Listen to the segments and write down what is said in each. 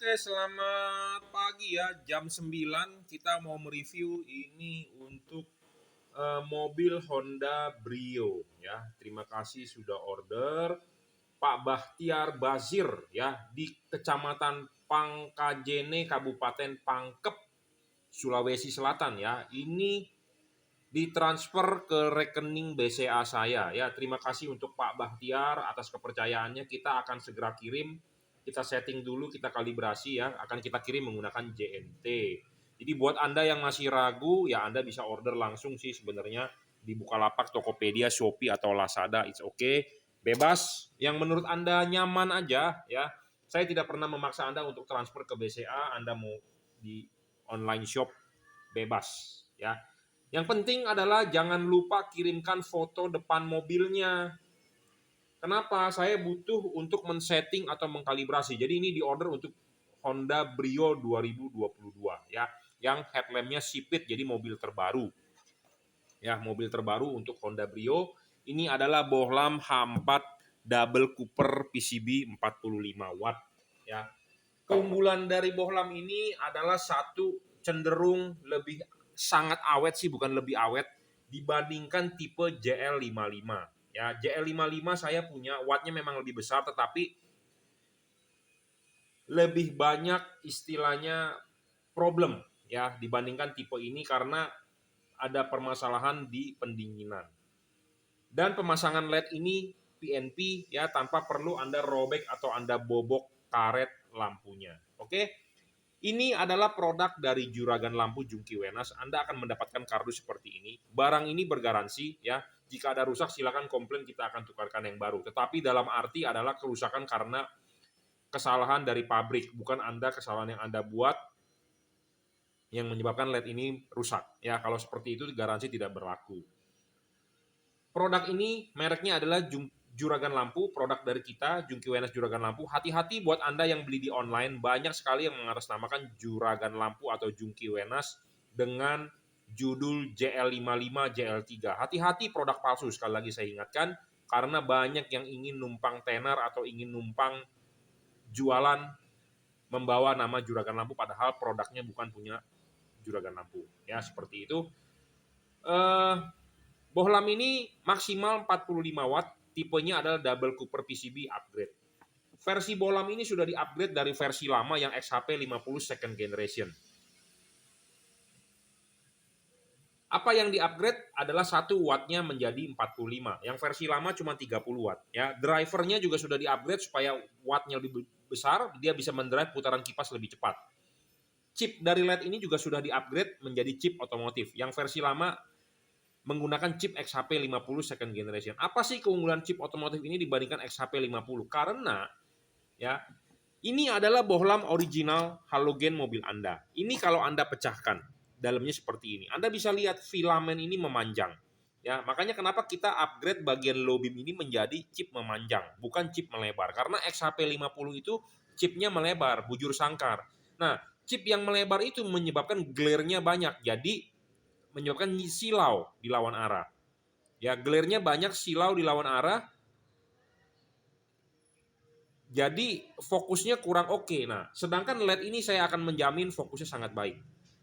Oke, selamat pagi ya. Jam 9 kita mau mereview ini untuk mobil Honda Brio ya. Terima kasih sudah order Pak Bahtiar Bazir ya di Kecamatan Pangkajene, Kabupaten Pangkep, Sulawesi Selatan ya. Ini ditransfer ke rekening BCA saya ya. Terima kasih untuk Pak Bahtiar atas kepercayaannya. Kita akan segera kirim. Kita setting dulu, kita kalibrasi ya. Akan kita kirim menggunakan JNT. Jadi buat Anda yang masih ragu ya Anda bisa order langsung sih sebenarnya di Bukalapak, Tokopedia, Shopee atau Lazada. It's okay. Bebas yang menurut Anda nyaman aja ya. Saya tidak pernah memaksa Anda untuk transfer ke BCA. Anda mau di online shop bebas ya. Yang penting adalah jangan lupa kirimkan foto depan mobilnya. Kenapa? Saya butuh untuk men-setting atau mengkalibrasi. Jadi ini diorder untuk Honda Brio 2022 ya, yang headlampnya sipit jadi mobil terbaru. Ya, mobil terbaru untuk Honda Brio. Ini adalah bohlam H4 double cooper PCB 45 watt ya. Keunggulan dari bohlam ini adalah satu, cenderung lebih sangat awet sih, bukan lebih awet dibandingkan tipe JL55 ya. JL55 saya punya wattnya memang lebih besar tetapi lebih banyak istilahnya problem ya dibandingkan tipe ini karena ada permasalahan di pendinginan. Dan pemasangan LED ini PNP ya, tanpa perlu Anda robek atau Anda bobok karet lampunya. Oke. Ini adalah produk dari Juragan Lampu Jungki Wenas. Anda akan mendapatkan kardus seperti ini. Barang ini bergaransi ya. Jika ada rusak silakan komplain, kita akan tukarkan yang baru. Tetapi dalam arti adalah kerusakan karena kesalahan dari pabrik, bukan Anda kesalahan yang Anda buat yang menyebabkan LED ini rusak. Ya, kalau seperti itu garansi tidak berlaku. Produk ini mereknya adalah Juragan Lampu, produk dari kita, Jungki Wenas Juragan Lampu. Hati-hati buat Anda yang beli di online, banyak sekali yang mengatasnamakan Juragan Lampu atau Jungki Wenas dengan judul JL55, JL3. Hati-hati produk palsu, sekali lagi saya ingatkan, karena banyak yang ingin numpang tenar atau ingin numpang jualan membawa nama Juragan Lampu, padahal produknya bukan punya Juragan Lampu. Ya, seperti itu. Bohlam ini maksimal 45 watt, tipenya adalah double cooper PCB upgrade. Versi bohlam ini sudah di-upgrade dari versi lama yang XHP 50 second generation. Apa yang di-upgrade adalah 1 wattnya menjadi 45. Yang versi lama cuma 30 watt. Ya, drivernya juga sudah di-upgrade supaya wattnya lebih besar, dia bisa mendrive putaran kipas lebih cepat. Chip dari LED ini juga sudah di-upgrade menjadi chip otomotif. Yang versi lama menggunakan chip XHP 50 second generation. Apa sih keunggulan chip otomotif ini dibandingkan XHP 50? Karena ya, ini adalah bohlam original halogen mobil Anda. Ini kalau Anda pecahkan, dalamnya seperti ini. Anda bisa lihat filamen ini memanjang. Ya, makanya kenapa kita upgrade bagian low beam ini menjadi chip memanjang, bukan chip melebar. Karena XHP 50 itu chipnya melebar, bujur sangkar. Nah, chip yang melebar itu menyebabkan glare-nya banyak. Jadi menyebabkan silau di lawan arah. Ya, glare-nya banyak, silau di lawan arah. Jadi fokusnya kurang oke. Nah, sedangkan LED ini saya akan menjamin fokusnya sangat baik.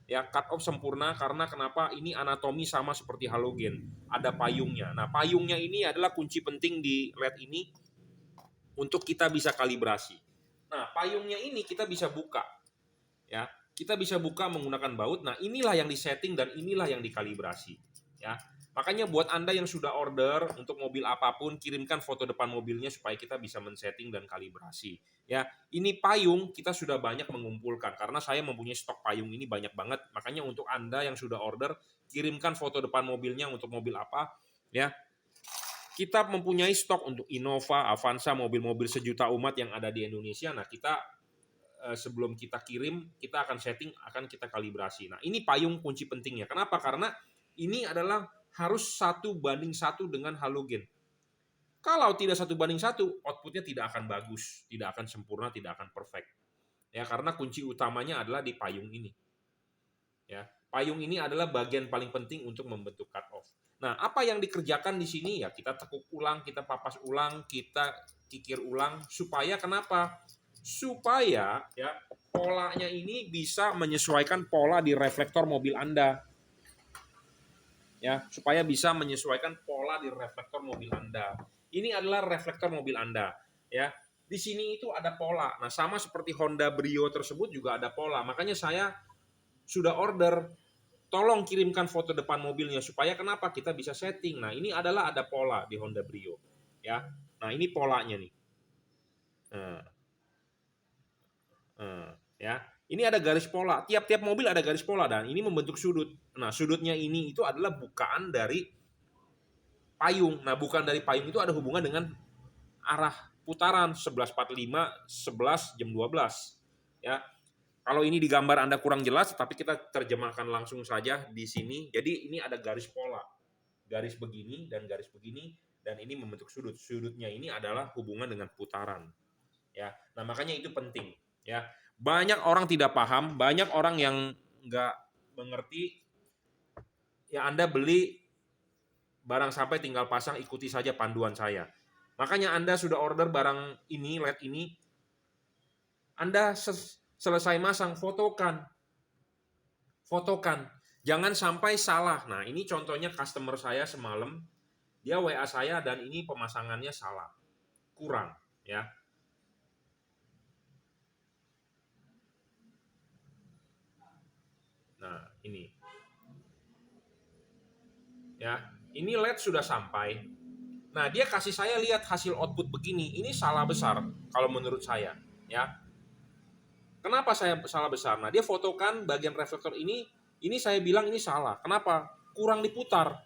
Ya, cut off sempurna karena kenapa? Ini anatomi sama seperti halogen, ada payungnya. Nah, payungnya ini adalah kunci penting di LED ini untuk kita bisa kalibrasi. Nah, payungnya ini kita bisa buka. Ya, kita bisa buka menggunakan baut. Nah, inilah yang disetting dan inilah yang dikalibrasi. Ya, makanya buat Anda yang sudah order untuk mobil apapun, kirimkan foto depan mobilnya supaya kita bisa men-setting dan kalibrasi. Ya, ini payung kita sudah banyak mengumpulkan karena saya mempunyai stok payung ini banyak banget. Makanya untuk Anda yang sudah order, kirimkan foto depan mobilnya untuk mobil apa. Ya, kita mempunyai stok untuk Innova, Avanza, mobil-mobil sejuta umat yang ada di Indonesia. Nah, kita sebelum kita kirim, kita akan setting, akan kita kalibrasi. Nah, ini payung kunci pentingnya. Kenapa? Karena ini adalah harus 1:1 dengan halogen. Kalau tidak 1:1, outputnya tidak akan bagus, tidak akan sempurna, tidak akan perfect. Ya, karena kunci utamanya adalah di payung ini. Ya, payung ini adalah bagian paling penting untuk membentuk cut off. Nah, apa yang dikerjakan di sini ya kita tekuk ulang, kita papas ulang, kita kikir ulang supaya kenapa? supaya ya polanya ini bisa menyesuaikan pola di reflektor mobil Anda. Ya, supaya bisa menyesuaikan pola di reflektor mobil Anda. Ini adalah reflektor mobil Anda, ya. Di sini itu ada pola. Nah, sama seperti Honda Brio tersebut juga ada pola. Makanya saya sudah order, tolong kirimkan foto depan mobilnya supaya kenapa kita bisa setting. Nah, ini adalah ada pola di Honda Brio, ya. Nah, ini polanya nih. Nah, ya. Ini ada garis pola. Tiap-tiap mobil ada garis pola dan ini membentuk sudut. Nah, sudutnya ini itu adalah bukaan dari payung. Nah, bukan dari payung itu ada hubungan dengan arah putaran 11.45, 11 jam 12. Ya. Kalau ini di gambar Anda kurang jelas, tapi kita terjemahkan langsung saja di sini. Jadi ini ada garis pola. Garis begini dan garis begini dan ini membentuk sudut. Sudutnya ini adalah hubungan dengan putaran. Ya. Nah, makanya itu penting, ya. Banyak orang tidak paham, banyak orang yang nggak mengerti. Ya, Anda beli barang sampai tinggal pasang, ikuti saja panduan saya. Makanya Anda sudah order barang ini, LED ini, Anda selesai masang, fotokan. Fotokan. Jangan sampai salah. Nah, ini contohnya customer saya semalam, dia WA saya dan ini pemasangannya salah. Kurang, ya. Nah, ini. Ya, ini LED sudah sampai. Nah, dia kasih saya lihat hasil output begini. Ini salah besar kalau menurut saya, ya. Kenapa saya salah besar? Nah, dia fotokan bagian reflektor ini saya bilang ini salah. Kenapa? Kurang diputar.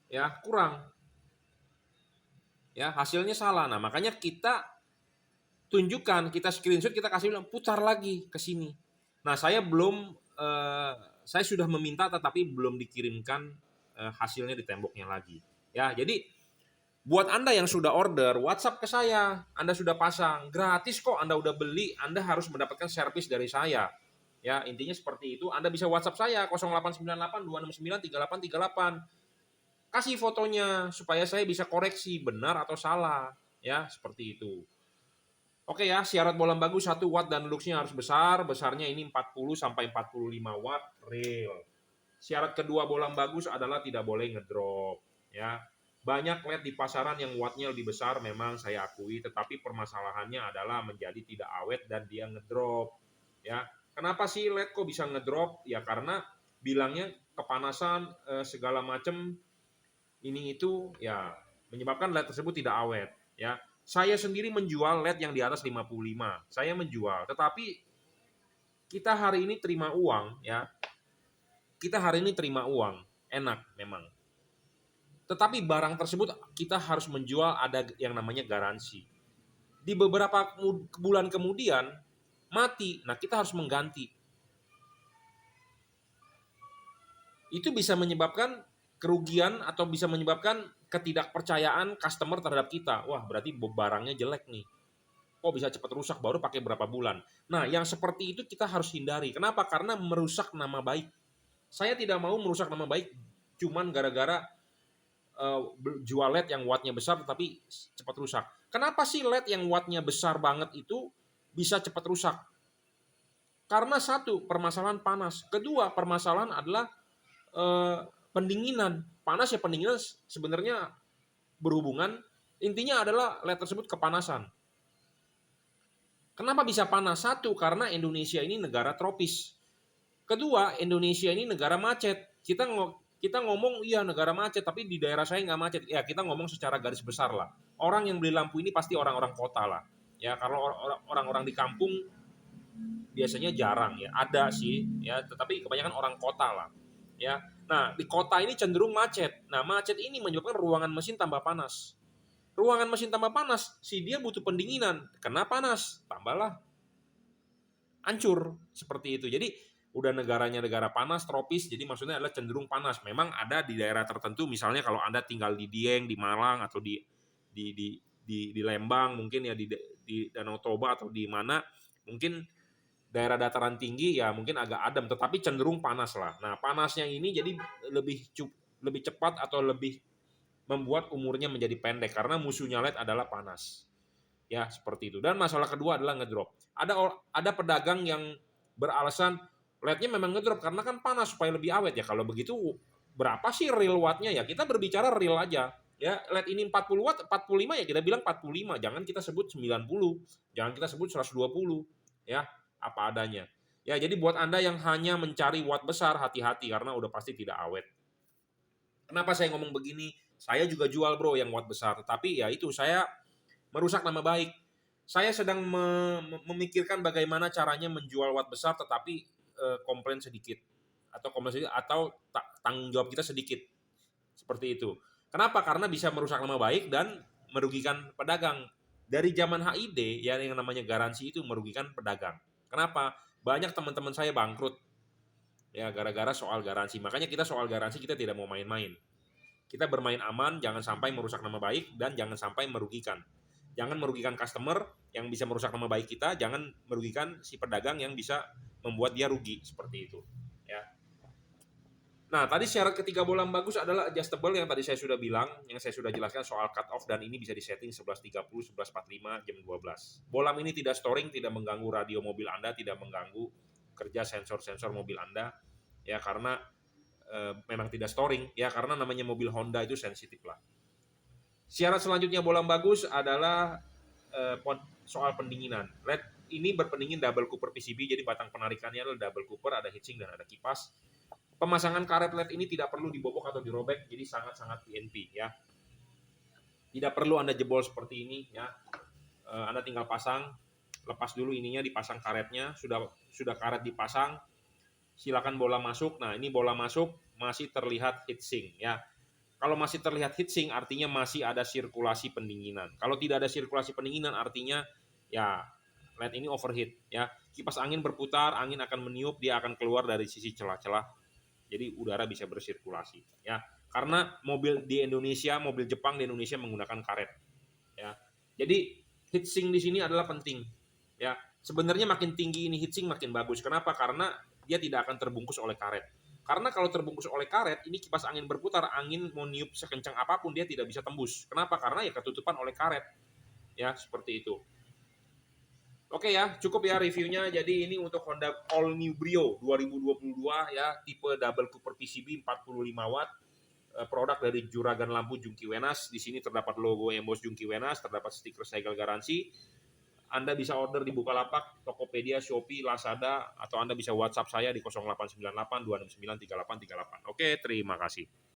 Ya, kurang. Ya, hasilnya salah. Nah, makanya kita tunjukkan, kita screenshot, kita kasih bilang putar lagi ke sini. Nah, saya sudah meminta tetapi belum dikirimkan hasilnya di temboknya lagi. Ya, jadi buat Anda yang sudah order, WhatsApp ke saya. Anda sudah pasang, gratis kok. Anda udah beli, Anda harus mendapatkan servis dari saya. Ya, intinya seperti itu. Anda bisa WhatsApp saya 0898 269 3838. Kasih fotonya supaya saya bisa koreksi benar atau salah. Ya, seperti itu. Oke ya, syarat bola bagus 1 watt dan luxnya harus besar. Besarnya ini 40 sampai 45 watt real. Syarat kedua bola bagus adalah tidak boleh ngedrop. Ya, banyak LED di pasaran yang wattnya lebih besar, memang saya akui, tetapi permasalahannya adalah menjadi tidak awet dan dia ngedrop. Ya, kenapa sih LED kok bisa ngedrop? Ya karena bilangnya kepanasan segala macam ini itu ya menyebabkan LED tersebut tidak awet. Ya, saya sendiri menjual LED yang di atas 55. Saya menjual, tetapi kita hari ini terima uang, ya. Kita hari ini terima uang, enak memang. Tetapi barang tersebut kita harus menjual ada yang namanya garansi. Di beberapa bulan kemudian mati, nah kita harus mengganti. Itu bisa menyebabkan kerugian atau bisa menyebabkan ketidakpercayaan customer terhadap kita. Wah, berarti barangnya jelek nih. Kok bisa cepat rusak baru pakai berapa bulan. Nah, yang seperti itu kita harus hindari. Kenapa? Karena merusak nama baik. Saya tidak mau merusak nama baik cuman gara-gara jual LED yang wattnya besar tetapi cepat rusak. Kenapa sih LED yang wattnya besar banget itu bisa cepat rusak? Karena satu, permasalahan panas. Kedua, permasalahan adalah pendinginan. Panas ya pendinginan sebenarnya berhubungan. Intinya adalah LED tersebut kepanasan. Kenapa bisa panas? Satu, karena Indonesia ini negara tropis. Kedua, Indonesia ini negara macet. Kita ngomong iya negara macet, tapi di daerah saya nggak macet. Ya kita ngomong secara garis besar lah. Orang yang beli lampu ini pasti orang-orang kota lah. Ya kalau orang-orang di kampung biasanya jarang ya. Ada sih ya, tetapi kebanyakan orang kota lah. Ya. Nah di kota ini cenderung macet. Nah macet ini menyebabkan ruangan mesin tambah panas. Ruangan mesin tambah panas, si dia butuh pendinginan. Kena panas, tambahlah hancur seperti itu. Jadi udah negaranya negara panas tropis, jadi maksudnya adalah cenderung panas. Memang ada di daerah tertentu, misalnya kalau Anda tinggal di Dieng, di Malang atau di Lembang mungkin ya di Danau Toba atau di mana mungkin daerah dataran tinggi ya mungkin agak adem tetapi cenderung panas lah. Nah, panasnya ini jadi lebih cepat atau lebih membuat umurnya menjadi pendek karena musuhnya LED adalah panas. Ya, seperti itu. Dan masalah kedua adalah ngedrop. Ada pedagang yang beralasan LED-nya memang ngedrop karena kan panas supaya lebih awet ya. Kalau begitu berapa sih real watt-nya ya? Kita berbicara real aja. Ya, LED ini 40 watt, 45 ya kita bilang 45. Jangan kita sebut 90. Jangan kita sebut 120. Ya, apa adanya. Ya, jadi buat Anda yang hanya mencari watt besar, hati-hati karena udah pasti tidak awet. Kenapa saya ngomong begini? Saya juga jual bro yang watt besar, tapi ya itu saya merusak nama baik. Saya sedang memikirkan bagaimana caranya menjual watt besar tetapi komplain sedikit atau tanggung jawab kita sedikit. Seperti itu. Kenapa? Karena bisa merusak nama baik dan merugikan pedagang. Dari zaman HID ya yang namanya garansi itu merugikan pedagang. Kenapa? Banyak teman-teman saya bangkrut ya gara-gara soal garansi. Makanya kita soal garansi kita tidak mau main-main. Kita bermain aman, jangan sampai merusak nama baik dan jangan sampai merugikan. Jangan merugikan customer yang bisa merusak nama baik kita, jangan merugikan si pedagang yang bisa membuat dia rugi seperti itu. Ya. Nah, tadi syarat ketiga bolam bagus adalah adjustable yang tadi saya sudah bilang, yang saya sudah jelaskan soal cut off dan ini bisa disetting 11.30, 11.45, jam 12. Bolam ini tidak storing, tidak mengganggu radio mobil Anda, tidak mengganggu kerja sensor-sensor mobil Anda, ya karena memang tidak storing, ya karena namanya mobil Honda itu sensitif lah. Syarat selanjutnya bolam bagus adalah soal pendinginan. LED ini berpendingin double Cooper PCB, jadi batang penarikannya adalah double Cooper, ada heatsink dan ada kipas. Pemasangan karet LED ini tidak perlu dibobok atau dirobek, jadi sangat-sangat PNP ya. Tidak perlu Anda jebol seperti ini ya. Anda tinggal pasang, lepas dulu ininya, dipasang karetnya, sudah karet dipasang, silakan bola masuk. Nah, ini bola masuk masih terlihat heatsink ya. Kalau masih terlihat heatsink artinya masih ada sirkulasi pendinginan. Kalau tidak ada sirkulasi pendinginan artinya ya LED ini overheat ya. Kipas angin berputar, angin akan meniup, dia akan keluar dari sisi celah-celah. Jadi udara bisa bersirkulasi ya. Karena mobil di Indonesia, mobil Jepang di Indonesia menggunakan karet ya. Jadi heatsink di sini adalah penting ya. Sebenarnya makin tinggi ini heatsink makin bagus. Kenapa? Karena dia tidak akan terbungkus oleh karet. Karena kalau terbungkus oleh karet, ini kipas angin berputar, angin mau niup sekencang apapun dia tidak bisa tembus. Kenapa? Karena ya ketutupan oleh karet. Ya, seperti itu. Oke ya, cukup ya reviewnya. Jadi ini untuk Honda All New Brio 2022 ya, tipe double Cooper PCB 45 watt. Produk dari Juragan Lampu Jungki Wenas. Di sini terdapat logo emboss Jungki Wenas, terdapat stiker segel garansi. Anda bisa order di Bukalapak, Tokopedia, Shopee, Lazada, atau Anda bisa WhatsApp saya di 0898 269 3838. Oke, terima kasih.